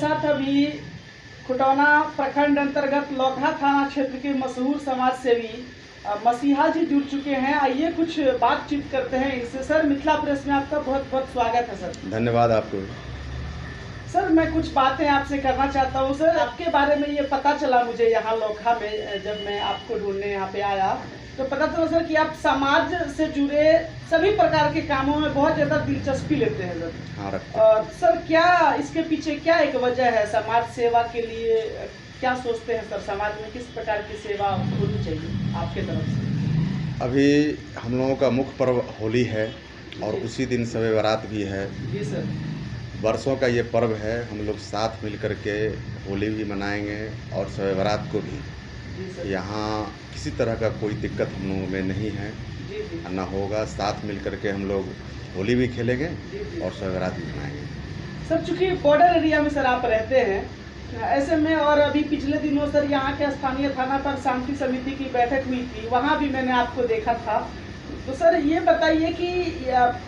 साथ अभी खुटौना प्रखंड अंतर्गत लौकहा थाना क्षेत्र के मशहूर समाज सेवी मसीहा जी जुड़ चुके हैं। आइए कुछ बातचीत करते हैं इनसे। सर, मिथिला प्रेस में आपका बहुत बहुत स्वागत है। सर धन्यवाद आपको। सर, मैं कुछ बातें आपसे करना चाहता हूं। सर, आपके बारे में ये पता चला मुझे यहाँ लौकहा में, जब मैं आपको ढूंढने यहाँ पे आया तो पता चला सर कि आप समाज से जुड़े सभी प्रकार के कामों में बहुत ज़्यादा दिलचस्पी लेते हैं सर। हाँ, और सर, क्या इसके पीछे क्या एक वजह है? समाज सेवा के लिए क्या सोचते हैं सर? समाज में किस प्रकार की सेवा होनी चाहिए आपके तरफ से? अभी हम लोगों का मुख्य पर्व होली है और उसी दिन शब बारात भी है। जी सर। बरसों का ये पर्व है, हम लोग साथ मिल कर के होली भी मनाएंगे और शब बारात को भी। यहाँ किसी तरह का कोई दिक्कत हम लोगों में नहीं है, ना होगा। साथ मिल कर के हम लोग होली भी खेलेंगे और शब बारात भी मनाएंगे। सर, चूँकि बॉर्डर एरिया में सर आप रहते हैं, ऐसे में और अभी पिछले दिनों सर यहाँ के स्थानीय थाना पर शांति समिति की बैठक हुई थी, वहाँ भी मैंने आपको देखा था। तो सर ये बताइए कि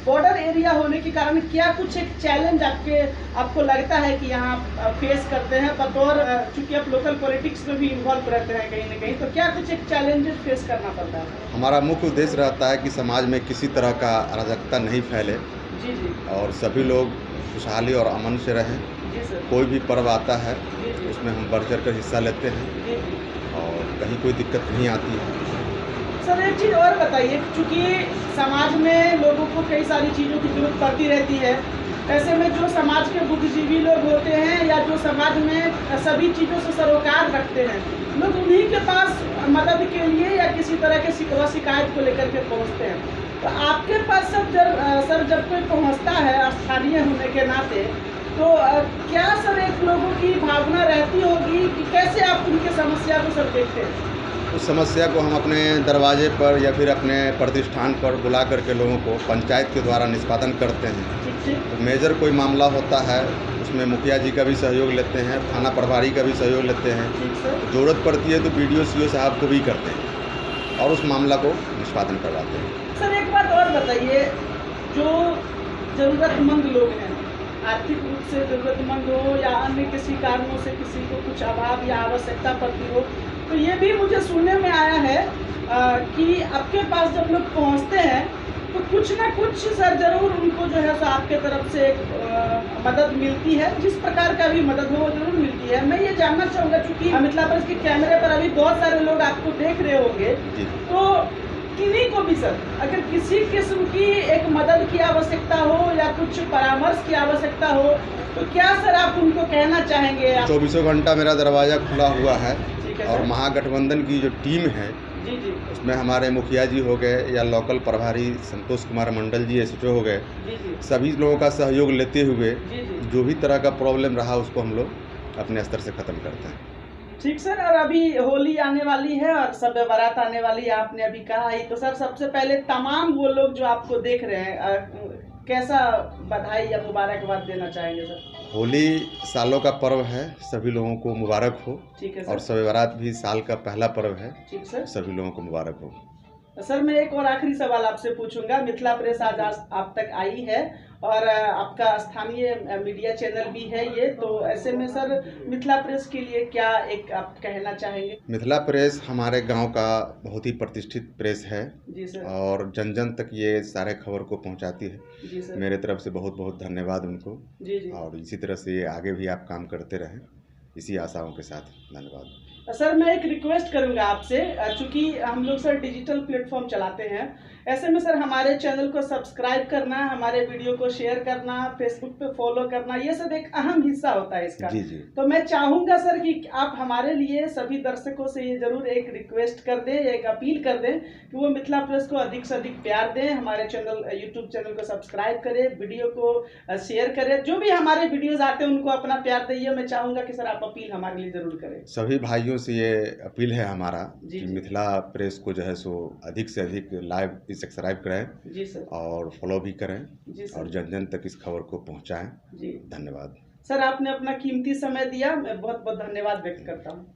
बॉर्डर एरिया होने के कारण क्या कुछ एक चैलेंज आपको लगता है कि यहाँ फेस करते हैं बतौर, चूँकि आप लोकल पॉलिटिक्स में भी इन्वॉल्व रहते हैं कहीं ना कहीं, तो क्या कुछ एक चैलेंजेस फेस करना पड़ता है? हमारा मुख्य उद्देश्य रहता है कि समाज में किसी तरह का अराजकता नहीं फैले और सभी लोग खुशहाली और अमन से रहें। कोई भी पर्व आता है उसमें हम बढ़ चढ़ कर हिस्सा लेते हैं और कहीं कोई दिक्कत नहीं आती है। सर, एक चीज़ और बताइए, चूँकि समाज में लोगों को कई सारी चीज़ों की जरूरत पड़ती रहती है, ऐसे में जो समाज के बुद्धिजीवी लोग होते हैं या जो समाज में सभी चीज़ों से सरोकार रखते हैं, लोग उन्हीं के पास मदद के लिए या किसी तरह के शिकवा शिकायत को लेकर के पहुँचते हैं। तो आपके पास सर जब कोई पहुँचता है स्थानीय होने के नाते, तो क्या सर एक लोगों की भावना रहती होगी कि कैसे आप उनकी समस्या को सर देखते हैं? उस समस्या को हम अपने दरवाजे पर या फिर अपने प्रतिष्ठान पर बुला करके लोगों को पंचायत के द्वारा निष्पादन करते हैं। तो मेजर कोई मामला होता है उसमें मुखिया जी का भी सहयोग लेते हैं, थाना प्रभारी का भी सहयोग लेते हैं। ज़रूरत पड़ती है तो BDO CO साहब को भी करते हैं और उस मामला को निष्पादन करवाते हैं। सर, एक बात और बताइए, जो ज़रूरतमंद लोग हैं, आर्थिक रूप से ज़रूरतमंद हो या अन्य किसी कारणों से किसी को कुछ अभाव या आवश्यकता पड़ती हो, तो ये भी मुझे सुनने में आया है कि आपके पास जब लोग पहुंचते हैं तो कुछ ना कुछ सर जरूर उनको जो है सो आपके तरफ से मदद मिलती है। जिस प्रकार का भी मदद हो वो जरूर मिलती है। मैं ये जानना चाहूँगा, चूँकि मिथिला प्रेस के कैमरे पर अभी बहुत सारे लोग आपको देख रहे होंगे, तो किन्हीं को भी सर अगर किसी किस्म की एक मदद की आवश्यकता हो या कुछ परामर्श की आवश्यकता हो, तो क्या सर आप उनको कहना चाहेंगे? 24 घंटा मेरा दरवाज़ा खुला हुआ है और महागठबंधन की जो टीम है उसमें हमारे मुखिया जी हो गए या लोकल प्रभारी संतोष कुमार मंडल जी SHO हो गए, सभी लोगों का सहयोग लेते हुए जो भी तरह का प्रॉब्लम रहा उसको हम लोग अपने स्तर से ख़त्म करते हैं। ठीक सर, और अभी होली आने वाली है और शब बारात आने वाली है, आपने अभी कहा ही, तो सर सबसे पहले तमाम वो लोग जो आपको देख रहे हैं कैसा बधाई या मुबारकबाद देना चाहेंगे सर? होली सालों का पर्व है, सभी लोगों को मुबारक हो। ठीक है सर। और शब बारात भी साल का पहला पर्व है। ठीक सर। सभी लोगों को मुबारक हो। सर, मैं एक और आखिरी सवाल आपसे पूछूंगा। मिथिला प्रेस आज आप तक आई है और आपका स्थानीय मीडिया चैनल भी है ये, तो ऐसे में सर मिथिला प्रेस के लिए क्या एक आप कहना चाहेंगे? मिथिला प्रेस हमारे गांव का बहुत ही प्रतिष्ठित प्रेस है। जी सर। और जन जन तक ये सारे खबर को पहुंचाती है। जी सर। मेरे तरफ से बहुत बहुत धन्यवाद उनको। जी जी। और इसी तरह से आगे भी आप काम करते रहें, इसी आशाओं के साथ। धन्यवाद। सर, मैं एक रिक्वेस्ट करूंगा आपसे, चूंकि हम लोग सर डिजिटल प्लेटफॉर्म चलाते हैं, ऐसे में सर हमारे चैनल को सब्सक्राइब करना, हमारे वीडियो को शेयर करना, फेसबुक पे फॉलो करना, ये सब एक अहम हिस्सा होता है इसका। जी जी। तो मैं चाहूंगा सर कि आप हमारे लिए सभी दर्शकों से ये जरूर एक रिक्वेस्ट कर दें, एक अपील कर दें कि वो मिथिला प्रेस को अधिक से अधिक प्यार दें, हमारे यूट्यूब चैनल को सब्सक्राइब करें, वीडियो को शेयर करें, जो भी हमारे वीडियोज आते हैं उनको अपना प्यार दीजिए। मैं चाहूंगा कि सर आप अपील हमारे लिए जरूर करें। सभी भाइयों से ये अपील है हमारा कि मिथिला प्रेस को जो है सो अधिक से अधिक लाइव सब्सक्राइब करें। जी सर। और फॉलो भी करें। जी सर। और जन जन तक इस खबर को पहुंचाएं। जी। धन्यवाद। सर, आपने अपना कीमती समय दिया, मैं बहुत बहुत धन्यवाद व्यक्त करता हूँ।